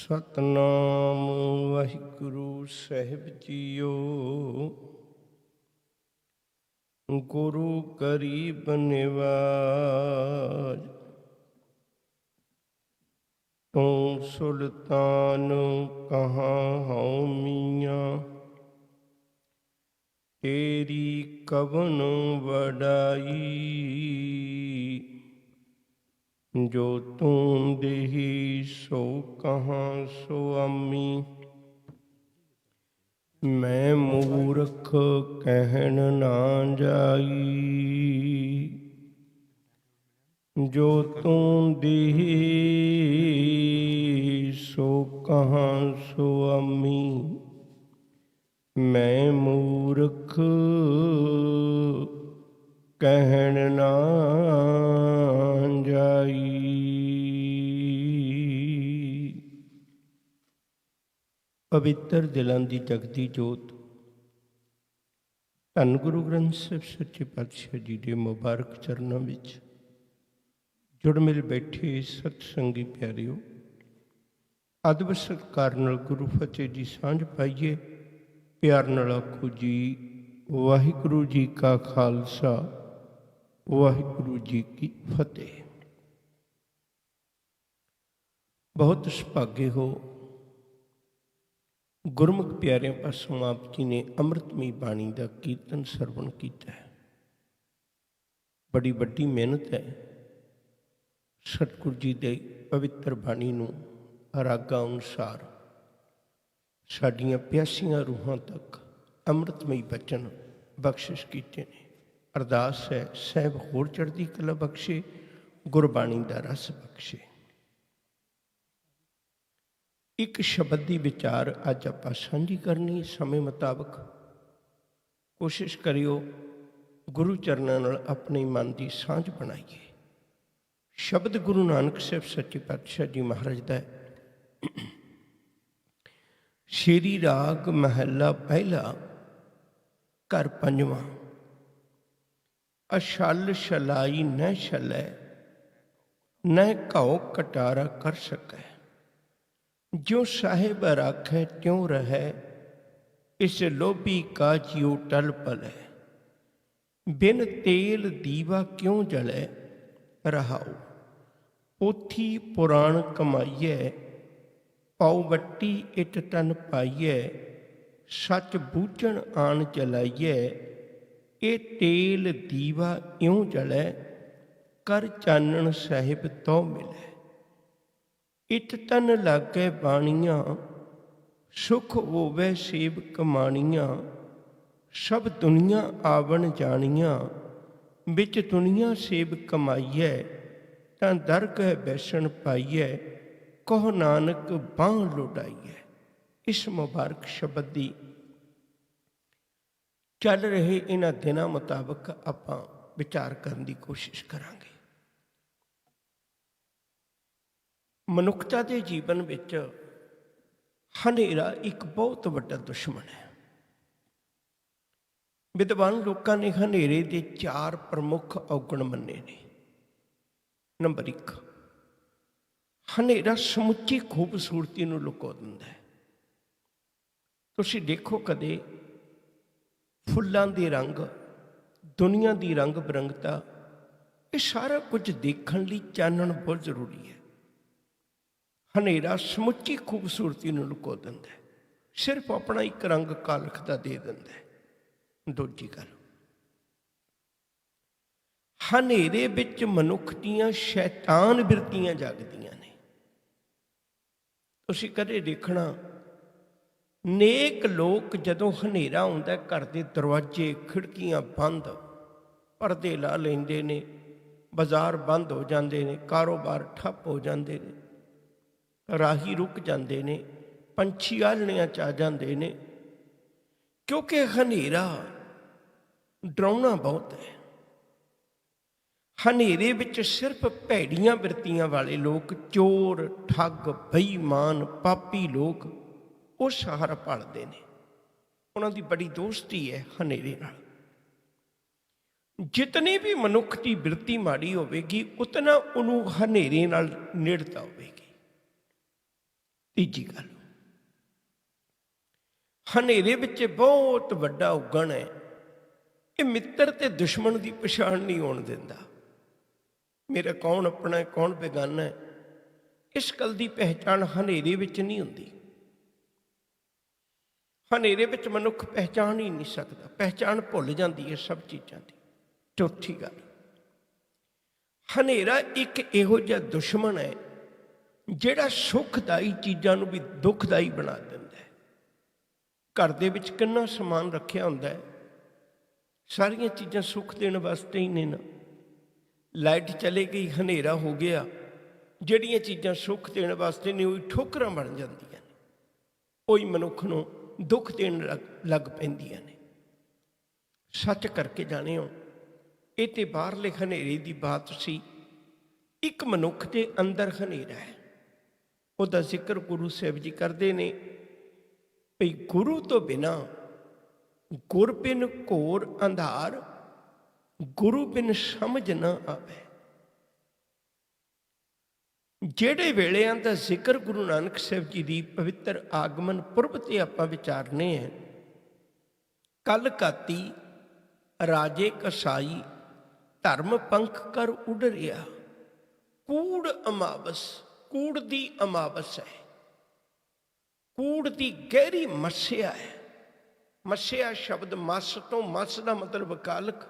सतनाम वाहिगुरु साहिब जीओ। गुरु गरीब निवाज तू सुल्तान कहाँ हूँ मियाँ। तेरी कवन वडाई जो तू देही सो कहाँ सो अम्मी। मैं मूर्ख कहन ना जाई जो तू देही सो कहाँ सो अम्मी। मैं मूर्ख कहन ना जाई। पवित्र दिलों की जगती जोत धन गुरु ग्रंथ साहिब सच्चे पातशाह जी के मुबारक चरणों में जुड़ मिल बैठे सतसंगी प्यारिओ, अदब सत्कार नाल गुरु फतेह जी सांझ पाइए। प्यार नाल आखो जी वाहिगुरु जी का खालसा वाहिगुरु जी की फतेह। बहुत सुभागे हो गुरमुख प्यारिਆਂ पासों आप जी ने अमृतमयी बाणी का कीर्तन सरवण किया है। बड़ी वड्डी मेहनत है सतगुरु जी के पवित्र बाणी नूं रागां अनुसार साडियां प्यासियां रूहां तक अमृतमयी बचन बख्शिश कीते ने। अरदास है सहब होर चढ़दी कला बख्शे, गुरबाणी का रस बख्शे। एक शब्द की विचार अज आपां सांझी करनी समय मुताबक। कोशिश करियो गुरु चरणों नाल अपने मन की सांझ बनाइए। शब्द गुरु नानक साहिब सच्चे पातशाह जी महाराज का है। शेरी राग महला पहला घर पंजवां। अछल छलाई न छलै न घाओ कटारा कर सकै। जो साहिब राखै त्यों रहै इस लोभी का जियो टल पलै। बिन तेल दीवा क्यों जलै रहाओ। पोथी पुराण कमाइए पाओ वट्टी इट तन पाइए। सच बूझण आन जलाइए ये तेल दीवा इउं जलै कर चानण साहिब तो मिले। इट तन लागै बाणियां सुख होवे सेब कमाणियां। सब दुनिया आवन जानियां बिच दुनिया सेब कमाइए। तां दरगह बैसन पाइए कहो नानक बांह लुटाइए। इस मुबारक शब्द की चल रहे इन्हां दिनों मुताबक आपां विचार करने की कोशिश करांगे। मनुखता के जीवन विच हनेरा एक बहुत वड्डा दुश्मन है। विद्वान लोगों ने हनेरे के चार प्रमुख औगण मन्ने ने। नंबर एक, हनेरा समुची खूबसूरती नूं लुको दिंदा है। तुसीं देखो कदे फुल्लां दे रंग, दुनिया की रंग बिरंगता, ये सारा कुछ देखने लई चानण बहुत जरूरी है। हनेरा समुची खूबसूरती नूं लुको दिंदा है, सिर्फ अपना एक रंग कालख दा दे दिंदा है। दूजी गल, हनेरे विच मनुख दीयां शैतान बिरतियां जागदियां ने। तुसीं कदे देखना नेक लोग जदों हनेरा आउंदा घर दे दरवाजे खिड़कियां बंद, पर्दे ला लैंदे ने, बाजार बंद हो जाते हैं, कारोबार ठप हो जाते हैं, राही रुक जाते हैं, पंछी आलणियां च आ जाते हैं, क्योंकि हनेरा डराउना बहुत है। हनेरे विच सिर्फ भैड़ियां बिरतियां वाले लोग, चोर ठग बेईमान पापी लोग वो सहारा भालते हैं। उन्होंने बड़ी दोस्ती है हनेरे नाल। जितनी भी मनुख की बिरती माड़ी होगी उतना उन्होंने हनेरे नाल नेड़ता होगी। ਤੀਜੀ ਗੱਲ, ਹਨੇਰੇ ਵਿੱਚ ਬਹੁਤ ਵੱਡਾ ਉਗਣ ਹੈ। ਇਹ ਮਿੱਤਰ ਤੇ ਦੁਸ਼ਮਣ ਦੀ ਪਛਾਣ ਨਹੀਂ ਹੋਣ ਦਿੰਦਾ। ਮੇਰਾ ਕੌਣ ਆਪਣਾ ਹੈ, ਕੌਣ ਬੇਗਾਨਾ ਹੈ, ਇਸ ਗੱਲ ਦੀ ਪਹਿਚਾਣ ਹਨੇਰੇ ਵਿੱਚ ਨਹੀਂ ਹੁੰਦੀ। ਹਨੇਰੇ ਵਿੱਚ ਮਨੁੱਖ ਪਹਿਚਾਣ ਹੀ ਨਹੀਂ ਸਕਦਾ, ਪਹਿਚਾਣ ਭੁੱਲ ਜਾਂਦੀ ਹੈ ਸਭ ਚੀਜ਼ਾਂ ਦੀ। ਚੌਥੀ ਗੱਲ, ਹਨੇਰਾ ਇੱਕ ਇਹੋ ਜਿਹਾ ਦੁਸ਼ਮਣ ਹੈ ਜਿਹੜਾ ਸੁਖਦਾਈ ਚੀਜ਼ਾਂ ਨੂੰ ਵੀ ਦੁਖਦਾਈ ਬਣਾ ਦਿੰਦਾ ਹੈ। ਘਰ ਦੇ ਵਿੱਚ ਕਿੰਨਾ ਸਮਾਨ ਰੱਖਿਆ ਹੁੰਦਾ ਹੈ, ਸਾਰੀਆਂ ਚੀਜ਼ਾਂ ਸੁੱਖ ਦੇਣ ਵਾਸਤੇ ਹੀ ਨੇ ਨਾ। ਲਾਈਟ ਚਲੇ ਗਈ, ਹਨੇਰਾ ਹੋ ਗਿਆ, ਜਿਹੜੀਆਂ ਚੀਜ਼ਾਂ ਸੁੱਖ ਦੇਣ ਵਾਸਤੇ ਨੇ ਉਹੀ ਠੋਕਰਾਂ ਬਣ ਜਾਂਦੀਆਂ ਨੇ, ਉਹੀ ਮਨੁੱਖ ਨੂੰ ਦੁੱਖ ਦੇਣ ਲੱਗ ਪੈਂਦੀਆਂ ਨੇ। ਸੱਚ ਕਰਕੇ ਜਾਣਿਓ, ਇਹ ਤੇ ਬਾਹਰਲੇ ਹਨੇਰੇ ਦੀ ਬਾਤ ਸੀ। ਇੱਕ ਮਨੁੱਖ ਦੇ ਅੰਦਰ ਹਨੇਰਾ ਹੈ, ਉਹਦਾ ਜ਼ਿਕਰ ਗੁਰੂ ਸਾਹਿਬ ਜੀ ਕਰਦੇ ਨੇ ਭਈ ਗੁਰੂ ਤੋਂ ਬਿਨਾਂ ਗੁਰ ਬਿਨ ਘੋਰ ਅੰਧਾਰ, ਗੁਰੂ ਬਿਨ ਸਮਝ ਨਾ ਆਵੇ। ਜਿਹੜੇ ਵੇਲਿਆਂ ਦਾ ਜ਼ਿਕਰ ਗੁਰੂ ਨਾਨਕ ਸਾਹਿਬ ਜੀ ਦੀ ਪਵਿੱਤਰ ਆਗਮਨ ਪੁਰਬ ਤੇ ਆਪਾਂ ਵਿਚਾਰਨੇ ਹੈ। ਕੱਲ ਘਾਤੀ ਰਾਜੇ ਕਸਾਈ, ਧਰਮ ਪੰਖ ਕਰ ਉੱਡ ਰਿਹਾ, ਕੂੜ ਅਮਾਵਸ, ਕੂੜ ਦੀ ਅਮਾਵਸ ਹੈ, ਕੂੜ ਦੀ ਗਹਿਰੀ ਮੱਸਿਆ ਹੈ। ਮੱਸਿਆ ਸ਼ਬਦ ਮੱਸ ਤੋਂ, ਮੱਸ ਦਾ ਮਤਲਬ ਕਾਲਕ,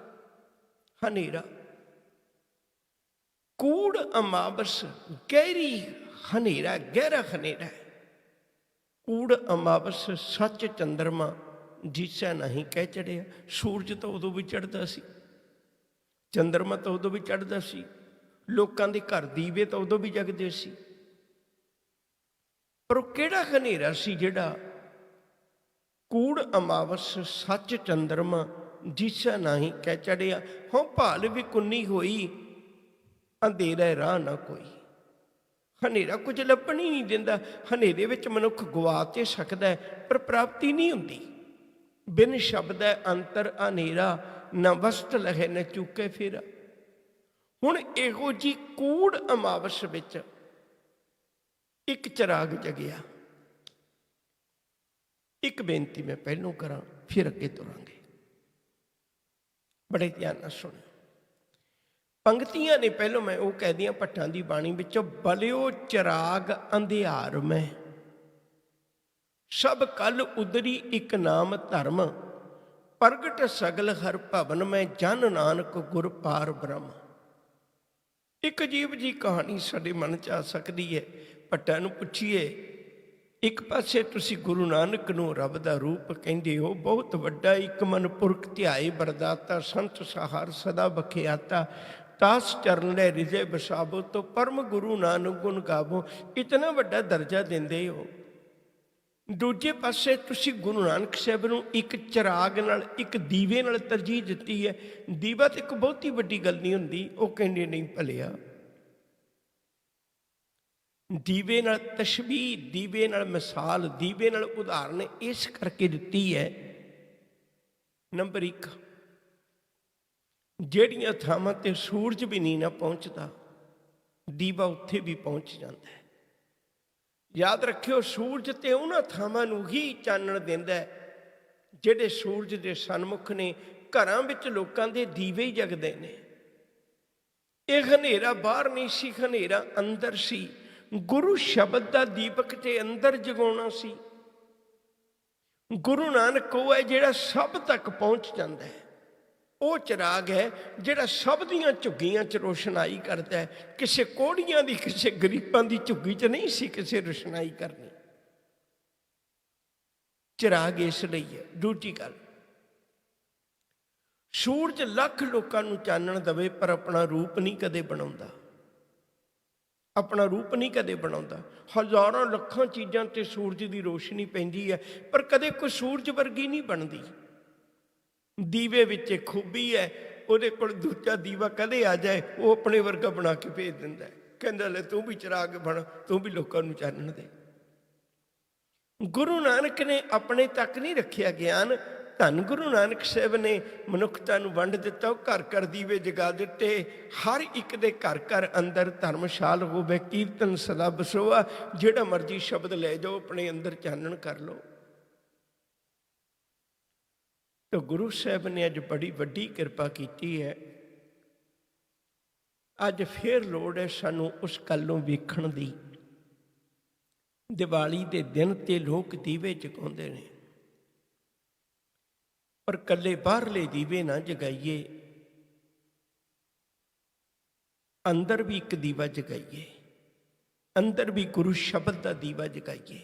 ਹਨੇਰਾ। ਕੂੜ ਅਮਾਵਸ, ਗਹਿਰੀ ਹਨੇਰਾ, ਗਹਿਰਾ ਹਨੇਰਾ ਹੈ। ਕੂੜ ਅਮਾਵਸ, ਸੱਚ ਚੰਦਰਮਾ ਜਿਸਾ ਨਹੀਂ ਕਹਿ ਚੜਿਆ। ਸੂਰਜ ਤਾਂ ਉਦੋਂ ਵੀ ਚੜ੍ਹਦਾ ਸੀ, ਚੰਦਰਮਾ ਤਾਂ ਉਦੋਂ ਵੀ ਚੜ੍ਹਦਾ ਸੀ, ਲੋਕਾਂ ਦੇ ਘਰ ਦੀਵੇ ਤਾਂ ਉਦੋਂ ਵੀ ਜਗਦੇ ਸੀ। ਪਰ ਉਹ ਕਿਹੜਾ ਹਨੇਰਾ ਸੀ ਜਿਹੜਾ ਕੂੜ ਅਮਾਵਸ, ਸੱਚ ਚੰਦਰਮਾ ਜਿਸਾ ਨਹੀਂ ਕਹਿ ਚੜਿਆ। ਹੋਂ ਭਾਲ ਵੀ ਕੁੰਨੀ ਹੋਈ, ਅੰਧੇਰਾ ਰਾਹ ਨਾ ਕੋਈ। ਹਨੇਰਾ ਕੁਝ ਲੱਭਣ ਹੀ ਨਹੀਂ ਦਿੰਦਾ। ਹਨੇਰੇ ਵਿੱਚ ਮਨੁੱਖ ਗਵਾ ਤੇ ਸਕਦਾ ਹੈ ਪਰ ਪ੍ਰਾਪਤੀ ਨਹੀਂ ਹੁੰਦੀ। ਬਿਨ ਸ਼ਬਦ ਹੈ ਅੰਤਰ ਹਨੇਰਾ, ਨਾ ਵਸਤ ਲਹੇ ਨਾ ਚੁੱਕੇ ਫੇਰਾ। ਹੁਣ ਇਹੋ ਜੀ ਕੂੜ ਅਮਾਵਸ ਵਿੱਚ ਇੱਕ ਚਿਰਾਗ ਜਗਿਆ। ਇੱਕ ਬੇਨਤੀ ਮੈਂ ਪਹਿਲੋਂ ਕਰਾਂ, ਫਿਰ ਅੱਗੇ ਤੁਰਾਂਗੇ। ਬੜੇ ਧਿਆਨ ਨਾਲ ਸੁਣੋ। ਪੰਗਤੀਆਂ ਨੇ ਪਹਿਲੋਂ ਮੈਂ ਉਹ ਕਹਿ ਦੀਆਂ ਭੱਟਾਂ ਦੀ ਬਾਣੀ ਵਿੱਚੋਂ, ਬਲਿਓ ਚਿਰਾਗ ਅੰਧਿਆਰ ਮੈਂ, ਸਭ ਕੱਲ ਉਦਰੀ ਇੱਕ ਨਾਮ ਧਰਮ, ਪ੍ਰਗਟ ਸਗਲ ਹਰ ਭਵਨ ਮੈਂ, ਜਨ ਨਾਨਕ ਗੁਰ ਪਾਰ ਬ੍ਰਹਮ। ਇੱਕ ਅਜੀਬ ਜੀ ਕਹਾਣੀ ਸਾਡੇ ਮਨ 'ਚ ਆ ਸਕਦੀ ਹੈ। ਭੱਟਾਂ ਨੂੰ ਪੁੱਛੀਏ, ਇੱਕ ਪਾਸੇ ਤੁਸੀਂ ਗੁਰੂ ਨਾਨਕ ਨੂੰ ਰੱਬ ਦਾ ਰੂਪ ਕਹਿੰਦੇ ਹੋ, ਬਹੁਤ ਵੱਡਾ ਇੱਕ ਮਨ ਪੁਰਖ ਧਿਆਏ ਵਰਦਾਤਾ, ਸੰਤ ਸਹਾਰ ਸਦਾ ਬਖਿਆਤਾ, ਤਾਸ ਚਰਨ ਲੈ ਰਿਜੇ ਬਸਾਬੋ, ਤੋਂ ਪਰਮ ਗੁਰੂ ਨਾਨਕ ਗੁਣ ਗਾਵੋ। ਇਤਨਾ ਵੱਡਾ ਦਰਜਾ ਦਿੰਦੇ ਹੋ। ਦੂਜੇ ਪਾਸੇ ਤੁਸੀਂ ਗੁਰੂ ਨਾਨਕ ਸਾਹਿਬ ਨੂੰ ਇੱਕ ਚਿਰਾਗ ਨਾਲ, ਇੱਕ ਦੀਵੇ ਨਾਲ ਤਰਜੀਹ ਦਿੱਤੀ ਹੈ। ਦੀਵਾ ਤਾਂ ਇੱਕ ਬਹੁਤੀ ਵੱਡੀ ਗੱਲ ਨਹੀਂ ਹੁੰਦੀ। ਉਹ ਕਹਿੰਦੇ ਨਹੀਂ ਭਲਿਆ, ਦੀਵੇ ਨਾਲ ਤਸ਼ਬੀਹ, ਦੀਵੇ ਨਾਲ ਮਿਸਾਲ, ਦੀਵੇ ਨਾਲ ਉਦਾਹਰਨ ਇਸ ਕਰਕੇ ਦਿੱਤੀ ਹੈ। ਨੰਬਰ 1, ਜਿਹੜੀਆਂ ਥਾਵਾਂ ਤੇ ਸੂਰਜ ਵੀ ਨਹੀਂ ਨਾ ਪਹੁੰਚਦਾ, ਦੀਵਾ ਉੱਥੇ ਵੀ ਪਹੁੰਚ ਜਾਂਦਾ ਹੈ। ਯਾਦ ਰੱਖਿਓ, ਸੂਰਜ ਤੇ ਉਹਨਾਂ ਥਾਵਾਂ ਨੂੰ ਹੀ ਚਾਨਣ ਦਿੰਦਾ ਜਿਹੜੇ ਸੂਰਜ ਦੇ ਸਨਮੁਖ ਨੇ। ਘਰਾਂ ਵਿੱਚ ਲੋਕਾਂ ਦੇ ਦੀਵੇ ਹੀ ਜਗਦੇ ਨੇ। ਇਹ ਹਨੇਰਾ ਬਾਹਰ ਨਹੀਂ ਸੀ, ਹਨੇਰਾ ਅੰਦਰ ਸੀ। ਗੁਰੂ ਸ਼ਬਦ ਦਾ ਦੀਪਕ ਤੇ ਅੰਦਰ ਜਗਾਉਣਾ ਸੀ। ਗੁਰੂ ਨਾਨਕ ਉਹ ਹੈ ਜਿਹੜਾ ਸਭ ਤੱਕ ਪਹੁੰਚ ਜਾਂਦਾ ਹੈ। ਉਹ ਚਿਰਾਗ ਹੈ ਜਿਹੜਾ ਸਭ ਦੀਆਂ ਝੁੱਗੀਆਂ 'ਚ ਰੋਸ਼ਨਾਈ ਕਰਦਾ ਹੈ। ਕਿਸੇ ਕੋੜੀਆਂ ਦੀ, ਕਿਸੇ ਗਰੀਬਾਂ ਦੀ ਝੁੱਗੀ 'ਚ ਨਹੀਂ ਸੀ ਕਿਸੇ ਰੋਸ਼ਨਾਈ ਕਰਨੀ। ਚਿਰਾਗ ਇਸ ਲਈ ਹੈ। ਦੂਜੀ ਗੱਲ, ਸੂਰਜ ਲੱਖ ਲੋਕਾਂ ਨੂੰ ਚਾਨਣ ਦੇਵੇ ਪਰ ਆਪਣਾ ਰੂਪ ਨਹੀਂ ਕਦੇ ਬਣਾਉਂਦਾ। ਆਪਣਾ ਰੂਪ ਨਹੀਂ ਕਦੇ ਬਣਾਉਂਦਾ। ਹਜ਼ਾਰਾਂ ਲੱਖਾਂ ਚੀਜ਼ਾਂ 'ਤੇ ਸੂਰਜ ਦੀ ਰੋਸ਼ਨੀ ਪੈਂਦੀ ਹੈ ਪਰ ਕਦੇ ਕੋਈ ਸੂਰਜ ਵਰਗੀ ਨਹੀਂ ਬਣਦੀ। ਦੀਵੇ ਵਿੱਚ ਇੱਕ ਖੂਬੀ ਹੈ, ਉਹਦੇ ਕੋਲ ਦੂਜਾ ਦੀਵਾ ਕਦੇ ਆ ਜਾਏ, ਉਹ ਆਪਣੇ ਵਰਗਾ ਬਣਾ ਕੇ ਭੇਜ ਦਿੰਦਾ। ਕਹਿੰਦਾ ਲੈ ਤੂੰ ਵੀ ਚਿਰਾਗ ਬਣ, ਤੂੰ ਵੀ ਲੋਕਾਂ ਨੂੰ ਚਾਨਣ ਦੇ। ਗੁਰੂ ਨਾਨਕ ਨੇ ਆਪਣੇ ਤੱਕ ਨਹੀਂ ਰੱਖਿਆ ਗਿਆਨ, ਧੰਨ ਗੁਰੂ ਨਾਨਕ ਸਾਹਿਬ ਨੇ ਮਨੁੱਖਤਾ ਨੂੰ ਵੰਡ ਦਿੱਤਾ। ਉਹ ਘਰ ਘਰ ਦੀਵੇ ਜਗਾ ਦਿੱਤੇ। ਹਰ ਇੱਕ ਦੇ ਘਰ ਘਰ ਅੰਦਰ ਧਰਮਸ਼ਾਲ ਹੋਵੇ, ਕੀਰਤਨ ਸਦਾ ਬਸੋਆ। ਜਿਹੜਾ ਮਰਜ਼ੀ ਸ਼ਬਦ ਲੈ ਜਾਓ, ਆਪਣੇ ਅੰਦਰ ਚਾਨਣ ਕਰ ਲਓ। ਤਾਂ ਗੁਰੂ ਸਾਹਿਬ ਨੇ ਅੱਜ ਬੜੀ ਵੱਡੀ ਕਿਰਪਾ ਕੀਤੀ ਹੈ। ਅੱਜ ਫੇਰ ਲੋੜ ਹੈ ਸਾਨੂੰ ਉਸ ਗੱਲ ਨੂੰ ਵੇਖਣ ਦੀ। ਦੀਵਾਲੀ ਦੇ ਦਿਨ ਤੇ ਲੋਕ ਦੀਵੇ ਜਗਾਉਂਦੇ ਨੇ, ਪਰ ਇਕੱਲੇ ਬਾਹਰਲੇ ਦੀਵੇ ਨਾ ਜਗਾਈਏ, ਅੰਦਰ ਵੀ ਇੱਕ ਦੀਵਾ ਜਗਾਈਏ। ਅੰਦਰ ਵੀ ਗੁਰੂ ਸ਼ਬਦ ਦਾ ਦੀਵਾ ਜਗਾਈਏ।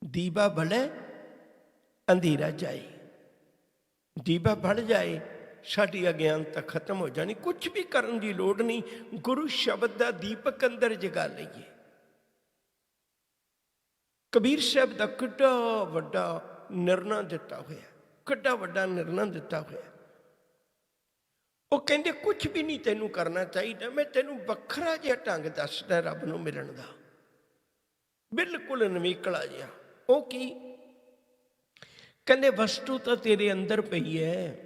ਦੀਵਾ ਬਲੇ ਅੰਧੇਰਾ ਜਾਏ। ਦੀਵਾ ਬਲ ਜਾਏ, ਸਾਡੀ ਅਗਿਆਨਤਾ ਖਤਮ ਹੋ ਜਾਣੀ। ਕੁਝ ਵੀ ਕਰਨ ਦੀ ਲੋੜ ਨਹੀਂ, ਗੁਰੂ ਸ਼ਬਦ ਦਾ ਦੀਪਕ ਅੰਦਰ ਜਗਾ ਲਈਏ। ਕਬੀਰ ਸਾਹਿਬ ਦਾ ਕਿੱਡਾ ਵੱਡਾ ਨਿਰਣਾ ਦਿੱਤਾ ਹੋਇਆ, ਕਿੱਡਾ ਵੱਡਾ ਨਿਰਣਾ ਦਿੱਤਾ ਹੋਇਆ। ਉਹ ਕਹਿੰਦੇ ਕੁਝ ਵੀ ਨਹੀਂ ਤੈਨੂੰ ਕਰਨਾ ਚਾਹੀਦਾ, ਮੈਂ ਤੈਨੂੰ ਵੱਖਰਾ ਜਿਹਾ ਢੰਗ ਦੱਸਦਾ ਰੱਬ ਨੂੰ ਮਿਲਣ ਦਾ, ਬਿਲਕੁਲ ਨਵੇਕਲਾ ਜਿਹਾ। ਉਹ ਕੀ ਕਹਿੰਦੇ? ਵਸਤੂ ਤਾਂ ਤੇਰੇ ਅੰਦਰ ਪਈ ਹੈ,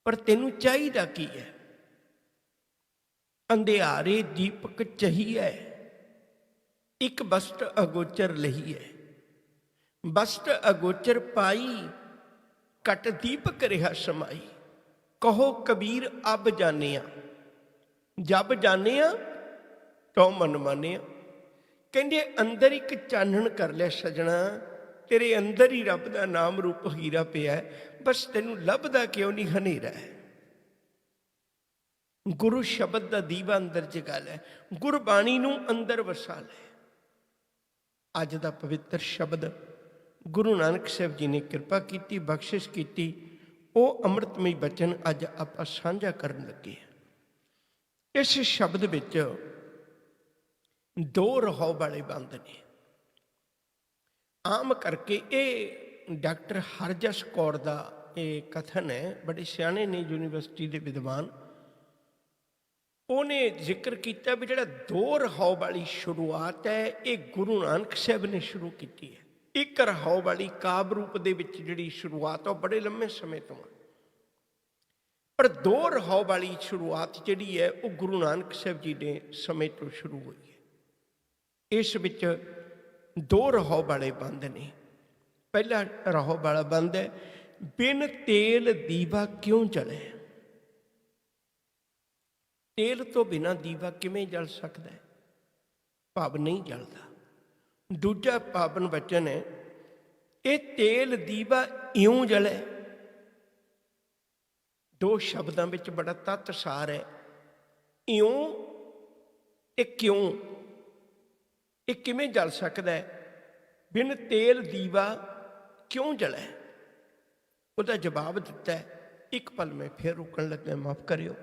ਪਰ ਤੈਨੂੰ ਚਾਹੀਦਾ ਕੀ ਹੈ? ਅੰਧਿਆਰੇ ਦੀਪਕ ਚਾਹੀਏ, ਇੱਕ ਬਸਤ ਅਗੋਚਰ ਲਈ ਹੈ। ਬਸਤ ਅਗੋਚਰ ਪਾਈ, ਘਟ ਦੀਪਕ ਰਿਹਾ ਸਮਾਈ। ਕਹੋ ਕਬੀਰ ਅਬ ਜਾਣਿਆ, ਜਬ ਜਾਣਿਆ ਤੋ ਮਨ ਮਾਨਿਆ। ਕਹਿੰਦੇ ਅੰਦਰ ਇੱਕ ਚਾਨਣ ਕਰ ਲਿਆ ਸਜਣਾ, ਤੇਰੇ ਅੰਦਰ ਹੀ ਰੱਬ ਦਾ ਨਾਮ ਰੂਪ ਹੀਰਾ ਪਿਆ ਹੈ, ਬਸ ਤੈਨੂੰ ਲੱਭਦਾ ਕਿਉਂ ਨਹੀਂ ਹਨੇਰਾ ਹੈ। ਗੁਰੂ ਸ਼ਬਦ ਦਾ ਦੀਵਾ ਅੰਦਰ ਜਗਾ ਲੈ, ਗੁਰਬਾਣੀ ਨੂੰ ਅੰਦਰ ਵਸਾ ਲੈ। ਅੱਜ ਦਾ ਪਵਿੱਤਰ ਸ਼ਬਦ ਗੁਰੂ ਨਾਨਕ ਸਾਹਿਬ ਜੀ ਨੇ ਕਿਰਪਾ ਕੀਤੀ, ਬਖਸ਼ਿਸ਼ ਕੀਤੀ। ਉਹ ਅੰਮ੍ਰਿਤਮਈ ਬਚਨ ਅੱਜ ਆਪਾਂ ਸਾਂਝਾ ਕਰਨ ਲੱਗੇ ਹਾਂ। ਇਸ ਸ਼ਬਦ ਵਿੱਚ ਦੋ ਰਹਾਉ ਵਾਲੇ ਬੰਦ ਨੇ। ਆਮ ਕਰਕੇ ਇਹ ਡਾਕਟਰ ਹਰਜਸ ਕੌਰ ਦਾ ਇਹ ਕਥਨ ਹੈ, ਬੜੇ ਸਿਆਣੇ ਨੇ ਯੂਨੀਵਰਸਿਟੀ ਦੇ ਵਿਦਵਾਨ। ਉਹਨੇ ਜ਼ਿਕਰ ਕੀਤਾ ਵੀ ਜਿਹੜਾ ਦੋ ਰਹਾਉ ਵਾਲੀ ਸ਼ੁਰੂਆਤ ਹੈ, ਇਹ ਗੁਰੂ ਨਾਨਕ ਸਾਹਿਬ ਨੇ ਸ਼ੁਰੂ ਕੀਤੀ ਹੈ। ਇੱਕ ਰਹਾਉ ਵਾਲੀ ਕਾਵਿ ਰੂਪ ਦੇ ਵਿੱਚ ਜਿਹੜੀ ਸ਼ੁਰੂਆਤ ਉਹ ਬੜੇ ਲੰਮੇ ਸਮੇਂ ਤੋਂ ਹੈ, ਪਰ ਦੋ ਰਹਾਉ ਵਾਲੀ ਸ਼ੁਰੂਆਤ ਜਿਹੜੀ ਹੈ ਉਹ ਗੁਰੂ ਨਾਨਕ ਸਾਹਿਬ ਜੀ ਦੇ ਸਮੇਂ ਤੋਂ ਸ਼ੁਰੂ ਹੋਈ ਹੈ। ਇਸ ਵਿੱਚ ਦੋ ਰਹਾਉ ਵਾਲੇ ਬੰਦ ਨੇ। ਪਹਿਲਾ ਰਹਾਉ ਵਾਲਾ ਬੰਦ ਹੈ, ਬਿਨ ਤੇਲ ਦੀਵਾ ਕਿਉਂ ਜਲੇ। ਤੇਲ ਤੋਂ ਬਿਨਾਂ ਦੀਵਾ ਕਿਵੇਂ ਜਲ ਸਕਦਾ ਹੈ? ਭਾਵ ਨਹੀਂ ਜਲਦਾ। ਦੂਜਾ ਪਾਵਨ ਵਚਨ ਹੈ, ਇਹ ਤੇਲ ਦੀਵਾ ਇਉਂ ਜਲੇ। ਦੋ ਸ਼ਬਦਾਂ ਵਿੱਚ ਬੜਾ ਤੱਤ ਸਾਰ ਹੈ, ਇਉਂ ਤੇ ਕਿਉਂ। ਇਹ ਕਿਵੇਂ ਜਲ ਸਕਦਾ ਹੈ? ਬਿਨ ਤੇਲ ਦੀਵਾ ਕਿਉਂ ਜਲੇ? ਉਹਦਾ ਜਵਾਬ ਦਿੱਤਾ ਹੈ। ਇੱਕ ਪਲ ਮੈਂ ਫਿਰ ਰੁਕਣ ਲੱਗਾ, ਮਾਫ ਕਰਿਓ।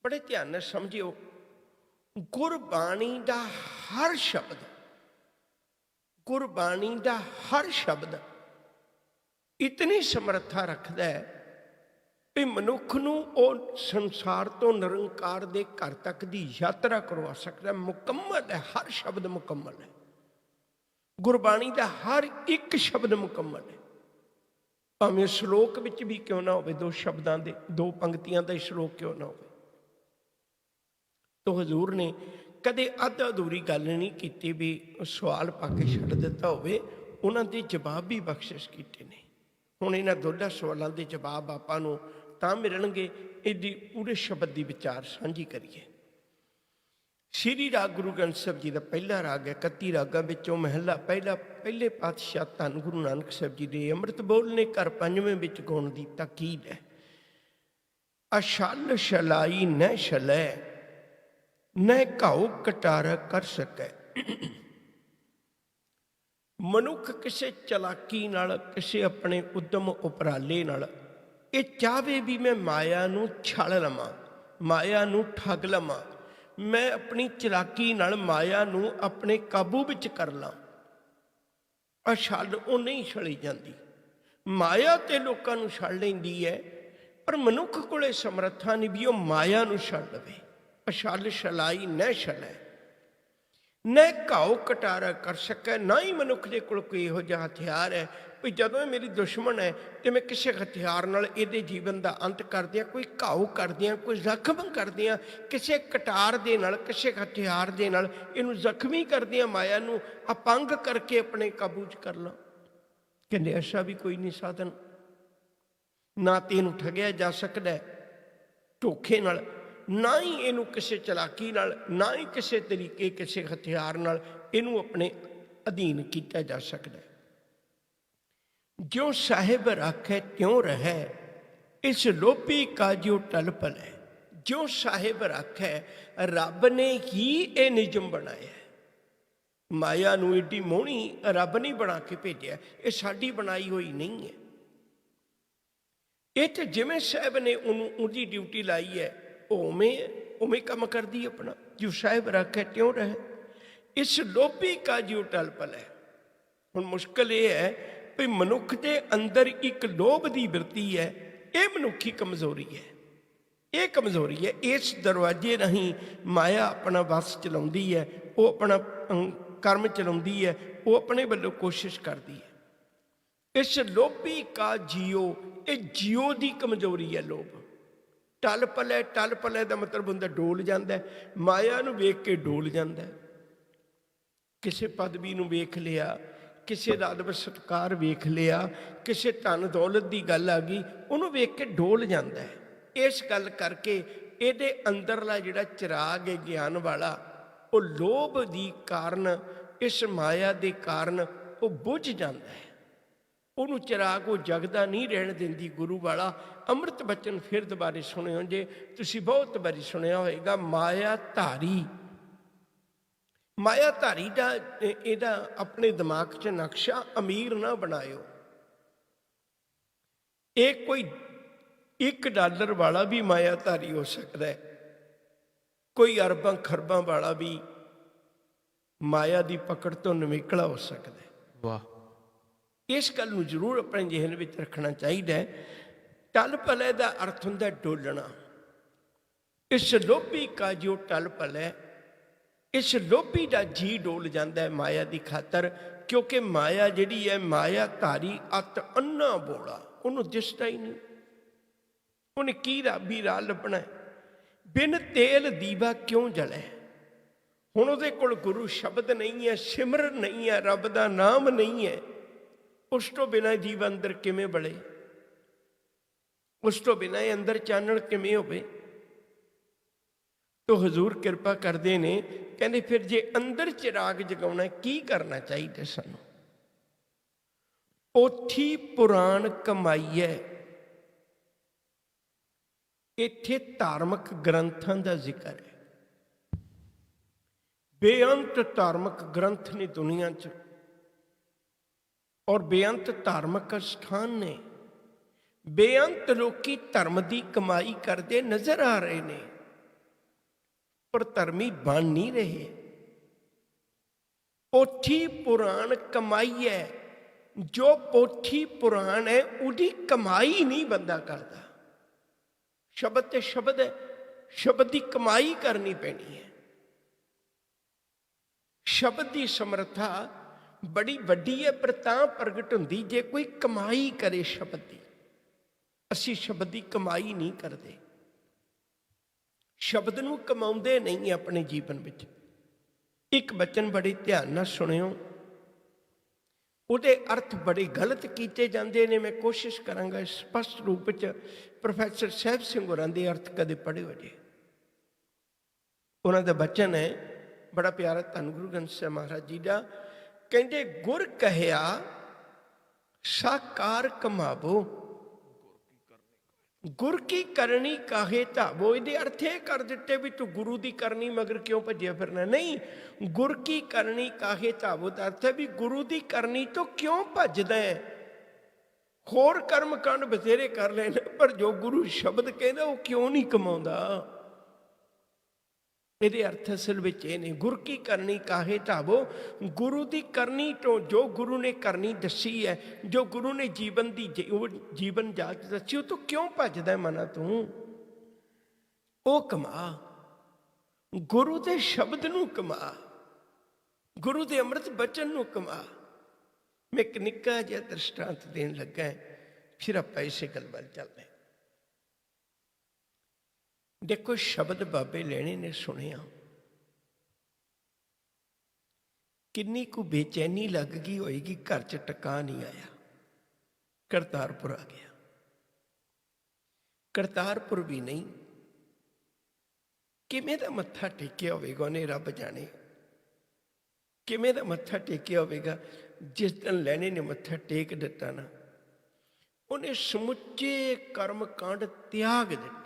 ਬੜੇ ਧਿਆਨ ਨਾਲ ਸਮਝਿਓ। ਗੁਰਬਾਣੀ ਦਾ ਹਰ ਸ਼ਬਦ, ਗੁਰਬਾਣੀ ਦਾ ਹਰ ਸ਼ਬਦ ਇਤਨੀ ਸਮਰੱਥਾ ਰੱਖਦਾ ਹੈ ਵੀ ਮਨੁੱਖ ਨੂੰ ਉਹ ਸੰਸਾਰ ਤੋਂ ਨਿਰੰਕਾਰ ਦੇ ਘਰ ਤੱਕ ਦੀ ਯਾਤਰਾ ਕਰਵਾ ਸਕਦਾ। ਮੁਕੰਮਲ ਹੈ, ਹਰ ਸ਼ਬਦ ਮੁਕੰਮਲ ਹੈ। ਗੁਰਬਾਣੀ ਦਾ ਹਰ ਇੱਕ ਸ਼ਬਦ ਮੁਕੰਮਲ ਹੈ, ਭਾਵੇਂ ਸ਼ਲੋਕ ਵਿੱਚ ਵੀ ਕਿਉਂ ਨਾ ਹੋਵੇ, ਦੋ ਸ਼ਬਦਾਂ ਦੇ, ਦੋ ਪੰਕਤੀਆਂ ਦਾ ਸ਼ਲੋਕ ਕਿਉਂ ਨਾ ਹੋਵੇ। ਤੋ ਹਜ਼ੂਰ ਨੇ ਕਦੇ ਅੱਧ ਅਧੂਰੀ ਗੱਲ ਨਹੀਂ ਕੀਤੀ ਵੀ ਸਵਾਲ ਪਾ ਕੇ ਛੱਡ ਦਿੱਤਾ ਹੋਵੇ। ਉਹਨਾਂ ਦੇ ਜਵਾਬ ਵੀ ਬਖਸ਼ਿਸ਼ ਕੀਤੇ ਨੇ। ਹੁਣ ਇਹਨਾਂ ਦੋਨਾਂ ਸਵਾਲਾਂ ਦੇ ਜਵਾਬ ਆਪਾਂ ਨੂੰ ਤਾਂ ਮਿਲਣਗੇ, ਇਹਦੀ ਪੂਰੇ ਸ਼ਬਦ ਦੀ ਵਿਚਾਰ ਸਾਂਝੀ ਕਰੀਏ। ਸ਼੍ਰੀ ਰਾਗ ਗੁਰੂ ਗ੍ਰੰਥ ਸਾਹਿਬ ਜੀ ਦਾ ਪਹਿਲਾ ਰਾਗ ਹੈ। 31 ਰਾਗਾਂ ਵਿੱਚੋਂ ਮਹਿਲਾ ਪਹਿਲਾ, ਪਹਿਲੇ ਪਾਤਸ਼ਾਹ ਧੰਨ ਗੁਰੂ ਨਾਨਕ ਸਾਹਿਬ ਜੀ ਦੇ ਅੰਮ੍ਰਿਤ ਬੋਲਨੇ ਘਰ ਪੰਜਵੇਂ ਵਿੱਚ ਗਾਉਣ ਦੀ ਤਾਕੀਦ ਹੈ। ਅਛਲ ਛਲਾਈ ਨ ਛਲੈ, ਨ ਘਾਉ ਕਟਾਰਾ ਕਰ ਸਕੈ। ਮਨੁੱਖ ਕਿਸੇ ਚਲਾਕੀ ਨਾਲ, ਕਿਸੇ ਆਪਣੇ ਉਦਮ ਉਪਰਾਲੇ ਨਾਲ ਇਹ ਚਾਹਵੇ ਵੀ ਮੈਂ ਮਾਇਆ ਨੂੰ ਛਲ ਲਵਾਂ, ਮਾਇਆ ਨੂੰ ਠੱਗ ਲਵਾਂ, ਮੈਂ ਆਪਣੀ ਚਲਾਕੀ ਨਾਲ ਮਾਇਆ ਨੂੰ ਆਪਣੇ ਕਾਬੂ ਵਿੱਚ ਕਰ ਲਾਂ। ਆ ਛਲ ਉਹ ਨਹੀਂ ਛਲੀ ਜਾਂਦੀ। ਮਾਇਆ ਤੇ ਲੋਕਾਂ ਨੂੰ ਛੱਡ ਲੈਂਦੀ ਹੈ, ਪਰ ਮਨੁੱਖ ਕੋਲੇ ਸਮਰੱਥਾ ਨਹੀਂ ਵੀ ਉਹ ਮਾਇਆ ਨੂੰ ਛੱਡ ਲਵੇ। ਅਛਲ ਛਲਾਈ ਨ ਛਲੈ, न घाओ कटारा कर सकै, ना ही मनुख दे कोल कोई इहो जिहा हथियार है भी जदों ये मेरी दुश्मन है तो मैं किसी हथियार नाल इहदे जीवन का अंत कर दियां, कोई घाव कर दियां, कोई जख्म कर दियां, किसी कटार दे नाल, किसी हथियार दे नाल इहनूं जख्मी कर दियां, माया नूं अपंग करके अपने काबू च कर ला। कहंदे ऐसा भी कोई नहीं साधन, ना तो इहनूं ठगिया जा सकदा है धोखे नाल, ना ही इहनूं किसी चलाकी नाल, ना ही किसी तरीके किसी हथियार नाल इहनूं अपने अधीन किया जा सकदा है। ज्यों साहिब राखै त्यों रहै, इस लोभी का जो टल पल है। ज्यों साहिब राखै, रब ने ही ये निजम बनाया है। माया नूं एडी मोहनी रब ने बना के भेजिया, ये साडी बनाई हुई नहीं है। ये तो जिवें साहिब ने उहदी ड्यूटी लाई है उवें उवें काम करदी अपना। जो साहिब राखै त्यों रहे, इस लोभी का जो टल पल है। हुण मुश्किल ये है भी मनुख के अंदर एक लोभ की वृत्ति है, ये मनुखी कमजोरी है, ये कमजोरी है। इस दरवाजे राही माया अपना वस चलाउंदी है, वो अपना कर्म चलाउंदी है, वो अपने वालों कोशिश करती है। इस लोभी का जियो, ये जियो की कमजोरी है लोभ। टल पलै, टल पलै का मतलब बंदा डोल जाता है, माया नूं वेख के डोल जाता है। किसी पदवी नूं वेख लिया, किसी का अदब सत्कार वेख लिया, किसी धन दौलत की गल आ गई, उन्होंने वेख के डोल जाता है। इस गल करके ये अंदरला जिहड़ा चिराग है ज्ञान वाला, वो लोभ के कारण, इस माया के कारण वो बुझ जाता है। उन्होंने चिराग वो जगदा नहीं रहन देंदी। गुरु वाला अमृत बचन फिर दोबारे सुनियो जे, तुसीं बहुत बारी सुनिया होएगा, माया धारी। माया धारी का इहदा अपने दिमाग च नक्शा अमीर ना बनायो। एक कोई $1 वाला भी माया धारी हो सकता है, कोई अरबां खरबां वाला भी माया की पकड़ तो निवेकला हो सकता है। वाह, इस गल नूं जरूर अपने जहन में रखना चाहिए। टल पलै का अर्थ हुंदा डोलना। इस लोभी का जो टल पल है, इस लोभी का जी डोल जाता है माया की खातर, क्योंकि माया जिहड़ी है माया धारी अत अन्ना बोला, उन्होंने दिसता ही नहीं। उन्हें की भी राह लभना है। बिन तेल दीवा क्यों जले। हुण उहदे कोल गुरु शब्द नहीं है, सिमरन नहीं है, रब का नाम नहीं है, उस तो बिना जीव अंदर किवें बले, उस तो बिना अंदर चानण किवें होवे। तो हजूर कृपा करते ने, कहते फिर जे अंदर चिराग जगाना की करना चाहिए सानू। पोथी पुराण कमाईए। इत्थे धार्मिक ग्रंथों का जिक्र है। बेअंत धार्मिक ग्रंथ ने दुनिया च, और बेअंत धार्मिक स्थान ने। बेअंत लोकी धर्म की कमाई करते नजर आ रहे ने, पर धर्मी बन नहीं रहे। पोथी पुराण कमाई है, जो पोथी पुराण है उसकी कमाई नहीं बंदा करता। शब्द ते शब्द है, शब्द की कमाई करनी पैनी है। शब्द की समर्था बड़ी वड्डी है, पर तां प्रगट हुंदी जे कोई कमाई करे शब्द की। असी शब्द की कमाई नहीं करते, शब्द नूं कमाउंदे नहीं अपने जीवन में। एक बचन बड़े ध्यान नाल सुनियो, उहदे अर्थ बड़े गलत किए जाते हैं। मैं कोशिश करांगा स्पष्ट रूप च प्रोफैसर साहिब सिंह होरां दे अर्थ कदे पढ़े हो जे। उन्हां दा बचन है बड़ा प्यारा, धन गुरु ग्रंथ साहिब महाराज जी का। कहते गुर कहिया साकार कमावो, गुर की करनी काहे धावो। ये अर्थ ये कर दिते भी तू गुरु की करनी मगर क्यों भजिया फिरना। नहीं, गुर की करनी काहे धावो का अर्थ है भी गुरु की करनी तो क्यों भजदा है। होर कर्म कांड बथेरे कर लेने, पर जो गुरु शब्द कहना वो क्यों नहीं कमाउंदा। ये अर्थ असल में ये ने, गुर की करनी काहे धावो। गुरु की करनी तो जो गुरु ने करनी दसी है, जो गुरु ने जीवन की जीवन जाच दसी, तो क्यों भजदा है मना तू। ओ कमा, गुरु के शब्द नूं कमा। ਗੁਰੂ ਦੇ ਅੰਮ੍ਰਿਤ ਬਚਨ ਨੂੰ ਕਮਾ। ਮੈਂ ਇੱਕ ਨਿੱਕਾ ਜਿਹਾ ਦ੍ਰਿਸ਼ਟਾਂਤ ਦੇਣ ਲੱਗਾ, ਫਿਰ ਆਪਾਂ ਇਸੇ ਗੱਲ ਵੱਲ ਚੱਲਦੇ ਹਾਂ। ਦੇਖੋ, ਸ਼ਬਦ ਬਾਬੇ ਲੈਣੇ ਨੇ ਸੁਣਿਆ, ਕਿੰਨੀ ਕੁ ਬੇਚੈਨੀ ਲੱਗ ਗਈ ਹੋਏਗੀ, ਘਰ 'ਚ ਟਿਕਾ ਨਹੀਂ ਆਇਆ। ਕਰਤਾਰਪੁਰ ਆ ਗਿਆ। ਕਰਤਾਰਪੁਰ ਵੀ ਨਹੀਂ, ਕਿਵੇਂ ਦਾ ਮੱਥਾ ਟੇਕਿਆ ਹੋਵੇਗਾ ਉਹਨੇ, ਰੱਬ ਜਾਣੇ ਕਿਵੇਂ ਦਾ ਮੱਥਾ ਟੇਕਿਆ ਹੋਵੇਗਾ। ਜਿਸ ਦਿਨ ਲੈਣੇ ਨੇ ਮੱਥਾ ਟੇਕ ਦਿੱਤਾ ਨਾ, ਉਹਨੇ ਸਮੁੱਚੇ ਕਰਮ ਕਾਂਡ ਤਿਆਗ ਦਿੱਤੇ।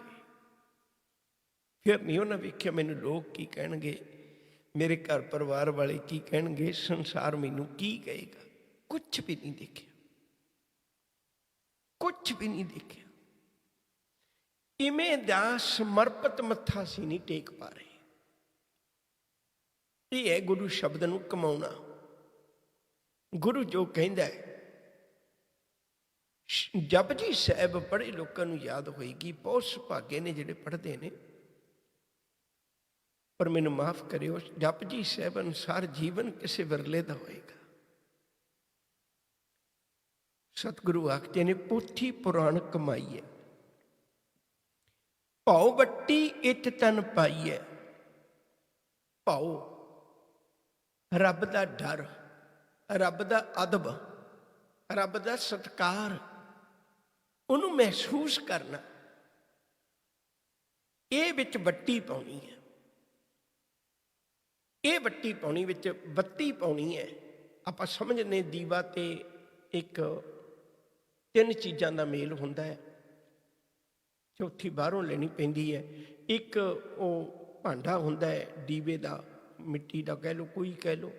ਫਿਰ ਨਹੀਂ ਉਹਨਾਂ ਵੇਖਿਆ ਮੈਨੂੰ ਲੋਕ ਕੀ ਕਹਿਣਗੇ, ਮੇਰੇ ਘਰ ਪਰਿਵਾਰ ਵਾਲੇ ਕੀ ਕਹਿਣਗੇ, ਸੰਸਾਰ ਮੈਨੂੰ ਕੀ ਕਹੇਗਾ। ਕੁਛ ਵੀ ਨਹੀਂ ਦੇਖਿਆ, ਕੁਛ ਵੀ ਨਹੀਂ ਦੇਖਿਆ। ਇਵੇਂ ਦਾ ਸਮਰਪਿਤ ਮੱਥਾ ਸੀ ਨਹੀਂ ਟੇਕ ਪਾ ਰਹੇ। ਇਹ ਹੈ ਗੁਰੂ ਸ਼ਬਦ ਨੂੰ ਕਮਾਉਣਾ। ਗੁਰੂ ਜੋ ਕਹਿੰਦਾ ਹੈ, ਜਪਜੀ ਸਾਹਿਬ ਪੜ੍ਹੇ ਲੋਕਾਂ ਨੂੰ ਯਾਦ ਹੋਏਗੀ। ਬਹੁਤ ਸੁਭਾਗੇ ਨੇ ਜਿਹੜੇ ਪੜ੍ਹਦੇ ਨੇ, ਪਰ ਮੈਨੂੰ ਮਾਫ਼ ਕਰਿਓ, ਜਪਜੀ ਸਾਹਿਬ ਅਨੁਸਾਰ ਜੀਵਨ ਕਿਸੇ ਵਿਰਲੇ ਦਾ ਹੋਏਗਾ। ਸਤਿਗੁਰੂ ਆਖਦੇ ਨੇ, ਪੋਥੀ ਪੁਰਾਣ ਕਮਾਈਏ, ਭਾਉ ਵੱਟੀ ਇਤ ਤਨ ਪਾਈਏ। ਭਾਉ, ਰੱਬ ਦਾ ਡਰ, ਰੱਬ ਦਾ ਅਦਬ, ਰੱਬ ਦਾ ਸਤਿਕਾਰ, ਉਹਨੂੰ ਮਹਿਸੂਸ ਕਰਨਾ, ਇਹ ਵਿੱਚ ਵੱਟੀ ਪਾਉਣੀ ਹੈ। ਇਹ ਵੱਟੀ ਪਾਉਣੀ, ਵਿੱਚ ਬੱਤੀ ਪਾਉਣੀ ਹੈ। ਆਪਾਂ ਸਮਝਦੇ ਦੀਵਾ ਤੇ ਇੱਕ ਤਿੰਨ ਚੀਜ਼ਾਂ ਦਾ ਮੇਲ ਹੁੰਦਾ ਹੈ, ਚੌਥੀ ਬਾਹਰੋਂ ਲੈਣੀ ਪੈਂਦੀ ਹੈ। ਇੱਕ ਉਹ ਭਾਂਡਾ ਹੁੰਦਾ ਹੈ ਦੀਵੇ ਦਾ, ਮਿੱਟੀ ਦਾ ਕਹਿ ਲਓ, ਕੋਈ ਕਹਿ ਲਓ।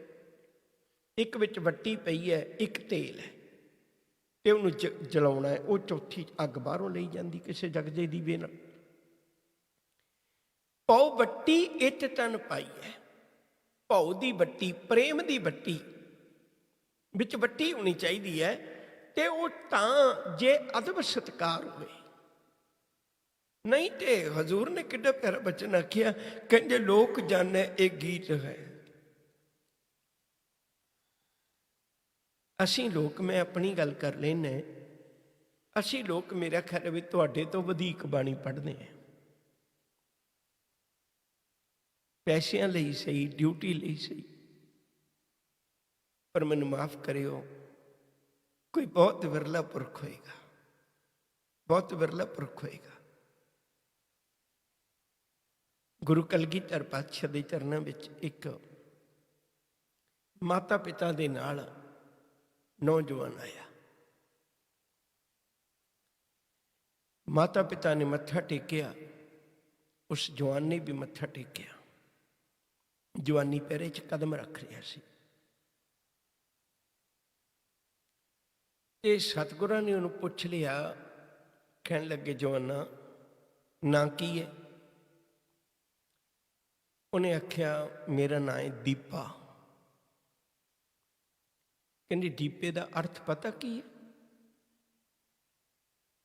ਇੱਕ ਵਿੱਚ ਵੱਟੀ ਪਈ ਹੈ, ਇੱਕ ਤੇਲ ਹੈ, ਤੇ ਉਹਨੂੰ ਜਲਾਉਣਾ ਹੈ। ਉਹ ਚੌਥੀ ਅੱਗ ਬਾਹਰੋਂ ਲਈ ਜਾਂਦੀ ਕਿਸੇ ਜਗਦੇ ਦੀਵੇ ਨਾਲ। ਭਾਉ ਵੱਟੀ ਇਤ ਤਨ ਪਾਈ ਹੈ। ਭਾਉ ਦੀ ਵੱਟੀ, ਪ੍ਰੇਮ ਦੀ ਵੱਟੀ, ਵਿੱਚ ਵੱਟੀ ਹੋਣੀ ਚਾਹੀਦੀ ਹੈ। ਤੇ ਉਹ ਤਾਂ ਜੇ ਅਦਬ ਸਤਿਕਾਰ ਹੋਵੇ, ਨਹੀਂ ਤੇ ਹਜ਼ੂਰ ਨੇ ਕਿੱਡਾ ਪਿਆਰਾ ਬਚਨ ਆਖਿਆ, ਕਹਿੰਦੇ ਲੋਕ ਜਾਣੇ ਇਹ ਗੀਤ ਹੈ। ਅਸੀਂ ਲੋਕ, ਮੈਂ ਆਪਣੀ ਗੱਲ ਕਰ ਲੈਣਾ, ਅਸੀਂ ਲੋਕ ਮੇਰਾ ਖਿਆਲ ਵੀ ਤੁਹਾਡੇ ਤੋਂ ਵਧੇਕ ਬਾਣੀ ਪੜ੍ਹਦੇ ਹਾਂ। ਪੈਸਿਆਂ ਲਈ ਸਹੀ, ਡਿਊਟੀ ਲਈ ਸਹੀ, ਪਰ ਮੈਨੂੰ ਮਾਫ਼ ਕਰਿਓ, ਕੋਈ ਬਹੁਤ ਵਿਰਲਾ ਪੁਰਖ ਹੋਏਗਾ, ਬਹੁਤ ਵਿਰਲਾ ਪੁਰਖ ਹੋਏਗਾ। ਗੁਰੂ ਕਲਗੀਧਰ ਪਾਤਸ਼ਾਹ ਦੇ ਚਰਨਾਂ ਵਿੱਚ ਇੱਕ ਮਾਤਾ ਪਿਤਾ ਦੇ ਨਾਲ ਨੌਜਵਾਨ ਆਇਆ। ਮਾਤਾ ਪਿਤਾ ਨੇ ਮੱਥਾ ਟੇਕਿਆ, ਉਸ ਜਵਾਨ ਨੇ ਵੀ ਮੱਥਾ ਟੇਕਿਆ। ਜਵਾਨੀ ਪੈਰੇ 'ਚ ਕਦਮ ਰੱਖ ਰਿਹਾ ਸੀ, ਤੇ ਸਤਿਗੁਰਾਂ ਨੇ ਉਹਨੂੰ ਪੁੱਛ ਲਿਆ। ਕਹਿਣ ਲੱਗੇ, ਜਵਾਨਾ ਨਾਂ ਕੀ ਹੈ? ਉਹਨੇ ਆਖਿਆ, ਮੇਰਾ ਨਾਂ ਹੈ ਦੀਪਾ। ਕਹਿੰਦੇ, ਦੀਪੇ ਦਾ ਅਰਥ ਪਤਾ ਕੀ ਹੈ?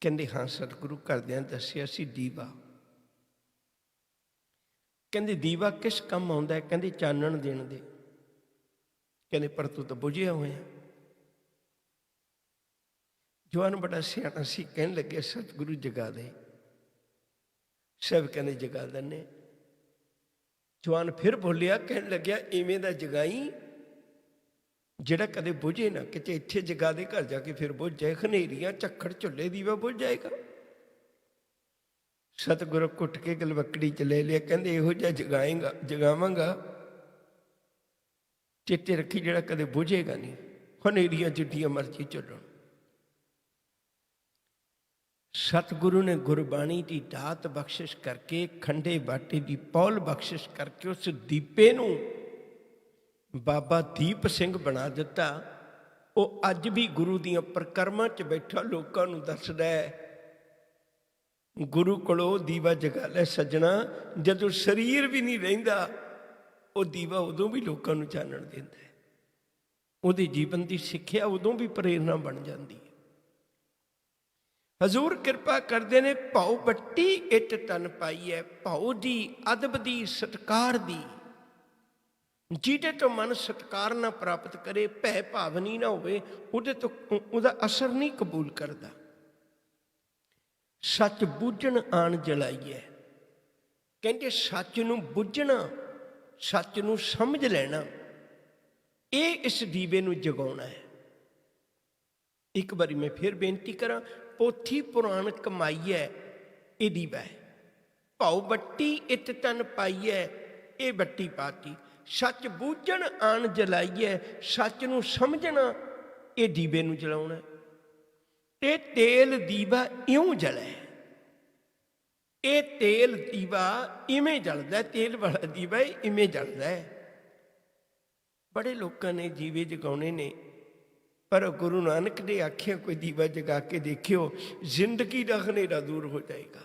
ਕਹਿੰਦੇ, ਹਾਂ ਸਤਿਗੁਰੂ, ਘਰਦਿਆਂ ਦੱਸਿਆ ਸੀ ਦੀਵਾ। ਕਹਿੰਦੇ, ਦੀਵਾ ਕਿਸ ਕੰਮ ਆਉਂਦਾ ਹੈ? ਕਹਿੰਦੇ, ਚਾਨਣ ਦੇਣ ਦੇ। ਕਹਿੰਦੇ, ਪਰ ਤੂੰ ਤਾਂ ਬੁਝਿਆ ਹੋਇਆ। ਜਵਾਨ ਬੜਾ ਸਿਆਣਾ ਸੀ, ਕਹਿਣ ਲੱਗੇ, ਸਤਿਗੁਰੂ ਜਗਾ ਦੇ। ਸਭ ਕਹਿੰਦੇ, ਜਗਾ ਦਿੰਦੇ। ਜਵਾਨ ਫਿਰ ਬੋਲਿਆ, ਕਹਿਣ ਲੱਗਿਆ, ਇਵੇਂ ਦਾ ਜਗਾਈ ਜਿਹੜਾ ਕਦੇ ਬੁਝੇ ਨਾ। ਕਿਤੇ ਇੱਥੇ ਜਗਾ ਦੇ, ਘਰ ਜਾ ਕੇ ਫਿਰ ਬੁਝ ਜਾਏ। ਹਨੇਰੀਆਂ, ਝੱਖੜ, ਝੁੱਲੇ, ਦੀਵਾ ਬੁਝ ਜਾਏਗਾ। ਸਤਿਗੁਰੂ ਘੁੱਟ ਕੇ ਗਲਵੱਕੜੀ 'ਚ ਲੈ ਲਿਆ। ਕਹਿੰਦੇ, ਇਹੋ ਜਿਹਾ ਜਗਾਏਗਾ, ਜਗਾਵਾਂਗਾ, ਚੇਤੇ ਰੱਖੀ, ਜਿਹੜਾ ਕਦੇ ਬੁਝੇਗਾ ਨਹੀਂ। ਹਨੇਰੀਆਂ ਜਿੱਡੀਆਂ ਮਰਜ਼ੀ ਚੱਲਣ। ਸਤਿਗੁਰੂ ਨੇ ਗੁਰਬਾਣੀ ਦੀ ਦਾਤ ਬਖਸ਼ਿਸ਼ ਕਰਕੇ, ਖੰਡੇ ਬਾਟੇ ਦੀ ਪੌਲ ਬਖਸ਼ਿਸ਼ ਕਰਕੇ, ਉਸ ਦੀਪੇ ਨੂੰ ਬਾਬਾ ਦੀਪ ਸਿੰਘ ਬਣਾ ਦਿੱਤਾ। ਉਹ ਅੱਜ ਵੀ ਗੁਰੂ ਦੀਆਂ ਪ੍ਰਕਰਮਾਂ 'ਚ ਬੈਠਾ ਲੋਕਾਂ ਨੂੰ ਦੱਸਦਾ ਹੈ, ਗੁਰੂ ਕੋਲੋਂ ਦੀਵਾ ਜਗਾ ਲੈ ਸੱਜਣਾ। ਜਦੋਂ ਸਰੀਰ ਵੀ ਨਹੀਂ ਰਹਿੰਦਾ, ਉਹ ਦੀਵਾ ਉਦੋਂ ਵੀ ਲੋਕਾਂ ਨੂੰ ਚਾਨਣ ਦਿੰਦਾ ਹੈ। ਉਹਦੇ ਜੀਵਨ ਦੀ ਸਿੱਖਿਆ ਉਦੋਂ ਵੀ ਪ੍ਰੇਰਨਾ ਬਣ ਜਾਂਦੀ ਹੈ। ਹਜ਼ੂਰ ਕਿਰਪਾ ਕਰਦੇ ਨੇ, ਭਾਉ ਵੱਟੀ ਇਤ ਤਨ ਪਾਈ ਹੈ। ਭਾਉ ਦੀ, ਅਦਬ ਦੀ, ਸਤਿਕਾਰ ਦੀ, ਜਿਹਦੇ ਤੋਂ ਮਨ ਸਤਿਕਾਰ ਨਾ ਪ੍ਰਾਪਤ ਕਰੇ, ਭੈ ਭਾਵਨੀ ਨਾ ਹੋਵੇ, ਉਹਦੇ ਤੋਂ ਉਹਦਾ ਅਸਰ ਨਹੀਂ ਕਬੂਲ ਕਰਦਾ। ਸੱਚ ਬੁੱਝਣ ਆਣ ਜਲਾਈਏ, ਕਹਿੰਦੇ ਸੱਚ ਨੂੰ ਬੁੱਝਣਾ, ਸੱਚ ਨੂੰ ਸਮਝ ਲੈਣਾ, ਇਹ ਇਸ ਦੀਵੇ ਨੂੰ ਜਗਾਉਣਾ ਹੈ। ਇੱਕ ਵਾਰੀ ਮੈਂ ਫਿਰ ਬੇਨਤੀ ਕਰਾਂ, ਪੋਥੀ ਪੁਰਾਣ ਕਮਾਈਐ ਇਹ ਦੀਵਾ ਹੈ। ਭਾਉ ਬੱਟੀ ਇਤ ਤਨ ਪਾਈਐ, ਇਹ ਬੱਟੀ ਪਾਤੀ। ਸੱਚ ਬੂਝਣ ਆਣ ਜਲਾਈਐ, ਸੱਚ ਨੂੰ ਸਮਝਣਾ, ਇਹ ਦੀਵੇ ਨੂੰ ਜਲਾਉਣਾ। ਤੇ ਤੇਲ ਦੀਵਾ ਇਉਂ ਜਲੇ, ਇਹ ਤੇਲ ਦੀਵਾ ਇਵੇਂ ਜਲਦਾ, ਤੇਲ ਵਾਲਾ ਦੀਵਾ ਇਵੇਂ ਜਲਦਾ ਹੈ। ਬੜੇ ਲੋਕਾਂ ਨੇ ਦੀਵੇ ਜਗਾਉਣੇ ਨੇ, ਪਰ ਗੁਰੂ ਨਾਨਕ ਨੇ ਆਖਿਆ ਕੋਈ ਦੀਵਾ ਜਗਾ ਕੇ ਦੇਖਿਓ, ਜ਼ਿੰਦਗੀ ਦਾ ਹਨੇਰਾ ਦੂਰ ਹੋ ਜਾਏਗਾ।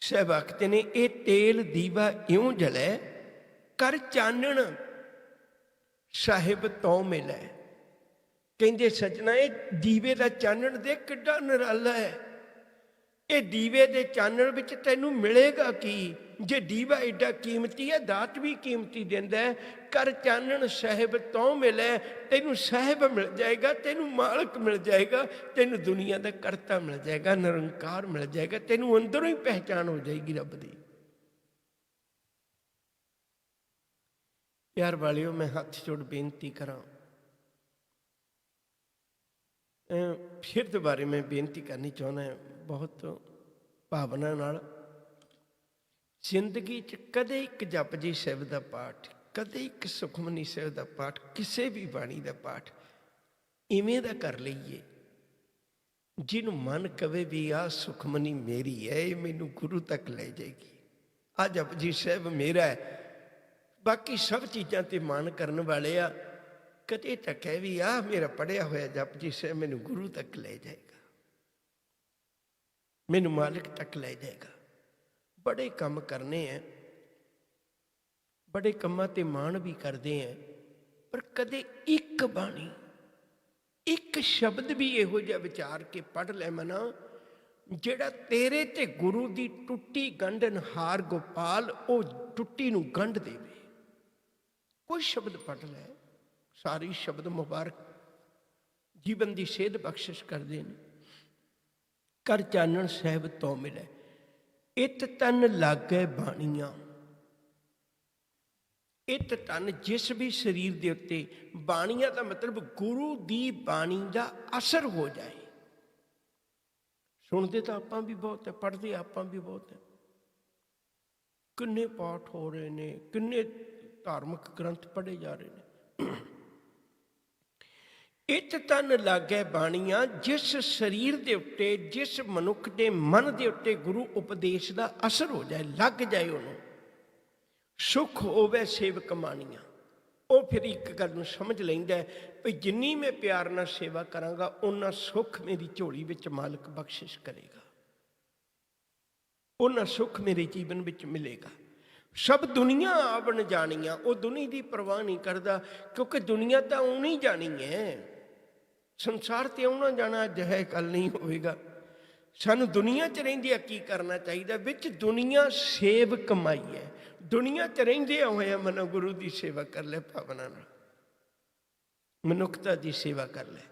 ਸਾਹਿਬ ਆਖਦੇ ਨੇ ਇਹ ਤੇਲ ਦੀਵਾ ਇਉਂ ਜਲੇ, ਕਰ ਚਾਨਣ ਸਾਹਿਬ ਤੋਂ ਮਿਲੇ। ਕਹਿੰਦੇ ਸੱਜਣਾ, ਇਹ ਦੀਵੇ ਦਾ ਚਾਨਣ ਦੇ ਕਿੱਡਾ ਨਿਰਾਲਾ ਹੈ। ਇਹ ਦੀਵੇ ਦੇ ਚਾਨਣ ਵਿੱਚ ਤੈਨੂੰ ਮਿਲੇਗਾ ਕੀ? ਜੇ ਦੀਵਾ ਏਡਾ ਕੀਮਤੀ ਹੈ, ਦਾਤ ਵੀ ਕੀਮਤੀ ਦਿੰਦਾ ਹੈ। ਕਰ ਚਾਨਣ ਸਾਹਿਬ ਤੋਂ ਮਿਲੇ, ਤੈਨੂੰ ਸਾਹਿਬ ਮਿਲ ਜਾਏਗਾ, ਤੈਨੂੰ ਮਾਲਕ ਮਿਲ ਜਾਏਗਾ, ਤੈਨੂੰ ਦੁਨੀਆ ਦਾ ਕਰਤਾ ਮਿਲ ਜਾਏਗਾ, ਨਿਰੰਕਾਰ ਮਿਲ ਜਾਏਗਾ, ਤੈਨੂੰ ਅੰਦਰੋਂ ਹੀ ਪਹਿਚਾਣ ਹੋ ਜਾਏਗੀ ਰੱਬ ਦੀ। ਪਿਆਰ ਵਾਲਿਓ, ਮੈਂ ਹੱਥ ਜੋੜ ਬੇਨਤੀ ਕਰਾਂ, ਫਿਰ ਦੁਬਾਰੇ ਮੈਂ ਬੇਨਤੀ ਕਰਨੀ ਚਾਹੁੰਦਾ ਬਹੁਤ ਭਾਵਨਾ ਨਾਲ। ਜ਼ਿੰਦਗੀ 'ਚ ਕਦੇ ਇੱਕ ਜਪਜੀ ਸਾਹਿਬ ਦਾ ਪਾਠ, ਕਦੇ ਇੱਕ ਸੁਖਮਨੀ ਸਾਹਿਬ ਦਾ ਪਾਠ, ਕਿਸੇ ਵੀ ਬਾਣੀ ਦਾ ਪਾਠ ਇਵੇਂ ਦਾ ਕਰ ਲਈਏ ਜਿਹਨੂੰ ਮਨ ਕਵੇ ਵੀ ਆਹ ਸੁਖਮਨੀ ਮੇਰੀ ਹੈ, ਇਹ ਮੈਨੂੰ ਗੁਰੂ ਤੱਕ ਲੈ ਜਾਏਗੀ, ਆਹ ਜਪਜੀ ਸਾਹਿਬ ਮੇਰਾ ਹੈ। ਬਾਕੀ ਸਭ ਚੀਜ਼ਾਂ ਤੇ ਮਾਣ ਕਰਨ ਵਾਲੇ ਆ, ਕਦੇ ਤਾਂ ਕਹਿ ਵੀ ਆਹ ਮੇਰਾ ਪੜ੍ਹਿਆ ਹੋਇਆ ਜਪਜੀ ਸਾਹਿਬ ਮੈਨੂੰ ਗੁਰੂ ਤੱਕ ਲੈ ਜਾਏਗਾ, ਮੈਨੂੰ ਮਾਲਕ ਤੱਕ ਲੈ ਜਾਏਗਾ। ਬੜੇ ਕੰਮ ਕਰਨੇ ਹੈ, ਬੜੇ ਕੰਮਾਂ ਤੇ ਮਾਣ ਵੀ ਕਰਦੇ ਹੈ, ਪਰ ਕਦੇ ਇੱਕ ਬਾਣੀ, ਇੱਕ ਸ਼ਬਦ ਵੀ ਇਹੋ ਜਿਹਾ ਵਿਚਾਰ ਕੇ ਪੜ੍ਹ ਲੈ ਮਨਾ, ਜਿਹੜਾ ਤੇਰੇ ਤੇ ਗੁਰੂ ਦੀ ਟੁੱਟੀ ਗੰਢਨਹਾਰ ਗੋਪਾਲ ਉਹ ਟੁੱਟੀ ਨੂੰ ਗੰਢ ਦੇਵੇ। ਕੋਈ ਸ਼ਬਦ ਪੜ੍ਹ ਲੈ, ਸਾਰੇ ਸ਼ਬਦ ਮੁਬਾਰਕ ਜੀਵਨ ਦੀ ਸੇਧ ਬਖਸ਼ਿਸ਼ ਕਰਦੇ ਨੇ। ਕਰ ਚਾਨਣ ਸਾਹਿਬ ਤੋਂ ਮਿਲੇ, ਇਤ ਤਨ ਲਾਗੇ ਬਾਣੀਆਂ। ਇਤ ਤਨ ਜਿਸ ਵੀ ਸਰੀਰ ਦੇ ਉੱਤੇ, ਬਾਣੀਆਂ ਦਾ ਮਤਲਬ ਗੁਰੂ ਦੀ ਬਾਣੀ ਦਾ ਅਸਰ ਹੋ ਜਾਏ। ਸੁਣਦੇ ਤਾਂ ਆਪਾਂ ਵੀ ਬਹੁਤ ਹੈ, ਪੜ੍ਹਦੇ ਆਪਾਂ ਵੀ ਬਹੁਤ ਹੈ। ਕਿੰਨੇ ਪਾਠ ਹੋ ਰਹੇ ਨੇ, ਕਿੰਨੇ ਧਾਰਮਿਕ ਗ੍ਰੰਥ ਪੜ੍ਹੇ ਜਾ ਰਹੇ ਨੇ। ਇਤ ਤਨ ਲਾਗੇ ਬਾਣੀਆਂ, ਜਿਸ ਸਰੀਰ ਦੇ ਉੱਤੇ, ਜਿਸ ਮਨੁੱਖ ਦੇ ਮਨ ਦੇ ਉੱਤੇ ਗੁਰੂ ਉਪਦੇਸ਼ ਦਾ ਅਸਰ ਹੋ ਜਾਏ, ਲੱਗ ਜਾਏ ਉਹਨੂੰ, ਸੁਖ ਹੋਵੇ ਸੇਵਕ ਮਾਣੀਆਂ। ਉਹ ਫਿਰ ਇੱਕ ਗੱਲ ਨੂੰ ਸਮਝ ਲੈਂਦਾ ਵੀ ਜਿੰਨੀ ਮੈਂ ਪਿਆਰ ਨਾਲ ਸੇਵਾ ਕਰਾਂਗਾ, ਓਨਾ ਸੁੱਖ ਮੇਰੀ ਝੋਲੀ ਵਿੱਚ ਮਾਲਕ ਬਖਸ਼ਿਸ਼ ਕਰੇਗਾ, ਓਨਾ ਸੁੱਖ ਮੇਰੇ ਜੀਵਨ ਵਿੱਚ ਮਿਲੇਗਾ। ਸਭ ਦੁਨੀਆ ਆਵਣ ਜਾਣੀਆਂ, ਉਹ ਦੁਨੀਆ ਦੀ ਪਰਵਾਹ ਨਹੀਂ ਕਰਦਾ, ਕਿਉਂਕਿ ਦੁਨੀਆ ਤਾਂ ਆਉਣੀ ਜਾਣੀ ਹੈ। ਸੰਸਾਰ ਤੇ ਆਉਣਾ ਜਾਣਾ ਅੱਜ ਹੈ, ਕੱਲ ਨਹੀਂ ਹੋਵੇਗਾ। ਸਾਨੂੰ ਦੁਨੀਆ 'ਚ ਰਹਿੰਦਿਆਂ ਕੀ ਕਰਨਾ ਚਾਹੀਦਾ? ਵਿੱਚ ਦੁਨੀਆ ਸੇਵ ਕਮਾਈ ਹੈ। ਦੁਨੀਆ 'ਚ ਰਹਿੰਦਿਆਂ ਹੋਇਆ ਮਨੋ ਗੁਰੂ ਦੀ ਸੇਵਾ ਕਰ ਲੈ, ਭਾਵਨਾ ਨਾਲ ਮਨੁੱਖਤਾ ਦੀ ਸੇਵਾ ਕਰ ਲੈ।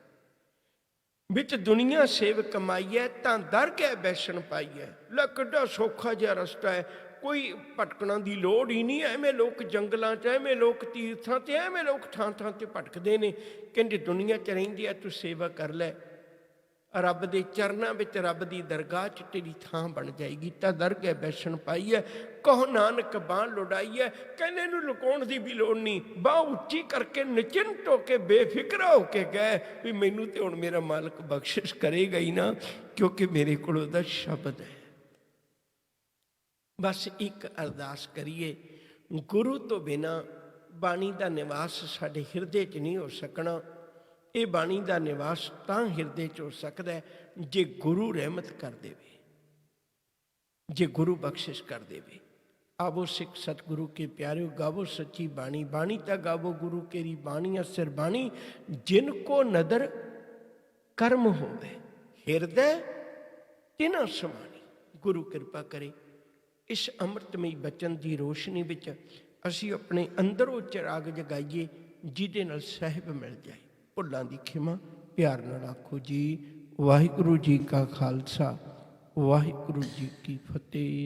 ਵਿੱਚ ਦੁਨੀਆ ਸੇਵ ਕਮਾਈ ਹੈ, ਤਾਂ ਦਰ ਕੇ ਬੈਸਣ ਪਾਈ ਹੈ। ਲੈ ਕਿੱਡਾ ਸੌਖਾ ਜਿਹਾ ਰਸਤਾ ਹੈ, ਕੋਈ ਭਟਕਣਾ ਦੀ ਲੋੜ ਹੀ ਨਹੀਂ। ਐਵੇਂ ਲੋਕ ਜੰਗਲਾਂ 'ਚ, ਐਵੇਂ ਲੋਕ ਤੀਰਥਾਂ 'ਤੇ, ਐਵੇਂ ਲੋਕ ਥਾਂ ਥਾਂ 'ਤੇ ਭਟਕਦੇ ਨੇ। ਕਹਿੰਦੇ ਦੁਨੀਆ 'ਚ ਰਹਿੰਦੀ ਆ, ਤੂੰ ਸੇਵਾ ਕਰ ਲੈ, ਰੱਬ ਦੇ ਚਰਨਾਂ ਵਿੱਚ, ਰੱਬ ਦੀ ਦਰਗਾਹ 'ਚ ਤੇਰੀ ਥਾਂ ਬਣ ਜਾਏਗੀ। ਤਾਂ ਦਰਗਹਿ ਬੈਸਣ ਪਾਈ ਹੈ, ਕਹੋ ਨਾਨਕ ਬਾਂਹ ਲੁਡਾਈ ਹੈ। ਕਹਿੰਦੇ ਇਹਨੂੰ ਲੁਕਾਉਣ ਦੀ ਵੀ ਲੋੜ ਨਹੀਂ, ਬਾਂਹ ਉੱਚੀ ਕਰਕੇ ਨਿਚਿੰਤ ਹੋ ਕੇ ਬੇਫਿਕਰਾ ਹੋ ਕੇ ਗਏ ਵੀ ਮੈਨੂੰ ਤੇ ਹੁਣ ਮੇਰਾ ਮਾਲਕ ਬਖਸ਼ਿਸ਼ ਕਰੇਗਾ ਹੀ ਨਾ, ਕਿਉਂਕਿ ਮੇਰੇ ਕੋਲ ਉਹਦਾ ਸ਼ਬਦ ਹੈ। ਬਸ ਇੱਕ ਅਰਦਾਸ ਕਰੀਏ, ਗੁਰੂ ਤੋਂ ਬਿਨਾਂ ਬਾਣੀ ਦਾ ਨਿਵਾਸ ਸਾਡੇ ਹਿਰਦੇ 'ਚ ਨਹੀਂ ਹੋ ਸਕਣਾ। ਇਹ ਬਾਣੀ ਦਾ ਨਿਵਾਸ ਤਾਂ ਹਿਰਦੇ 'ਚ ਹੋ ਸਕਦਾ ਜੇ ਗੁਰੂ ਰਹਿਮਤ ਕਰ ਦੇਵੇ, ਜੇ ਗੁਰੂ ਬਖਸ਼ਿਸ਼ ਕਰ ਦੇਵੇ। ਆਵੋ ਸਿੱਖ ਸਤਿਗੁਰੂ ਕੇ ਪਿਆਰਿਓ, ਗਾਵੋ ਸੱਚੀ ਬਾਣੀ। ਬਾਣੀ ਤਾਂ ਗਾਵੋ ਗੁਰੂ ਕੇਰੀ ਬਾਣੀ, ਅਸਰ ਬਾਣੀ ਜਿਨ ਕੋ ਨਦਰ ਕਰਮ ਹੋਵੇ, ਹਿਰਦੈ ਤਿਨਾ ਸਮਾਣੀ। ਗੁਰੂ ਕਿਰਪਾ ਕਰੇ ਇਸ ਅੰਮ੍ਰਿਤਮਈ ਬਚਨ ਦੀ ਰੋਸ਼ਨੀ ਵਿੱਚ ਅਸੀਂ ਆਪਣੇ ਅੰਦਰ ਉਹ ਚਿਰਾਗ ਜਗਾਈਏ ਜਿਹਦੇ ਨਾਲ ਸਾਹਿਬ ਮਿਲ ਜਾਏ। ਭੁੱਲਾਂ ਦੀ ਖਿਮਾ ਪਿਆਰ ਨਾਲ ਆਖੋ ਜੀ। ਵਾਹਿਗੁਰੂ ਜੀ ਕਾ ਖਾਲਸਾ, ਵਾਹਿਗੁਰੂ ਜੀ ਕੀ ਫਤਿਹ।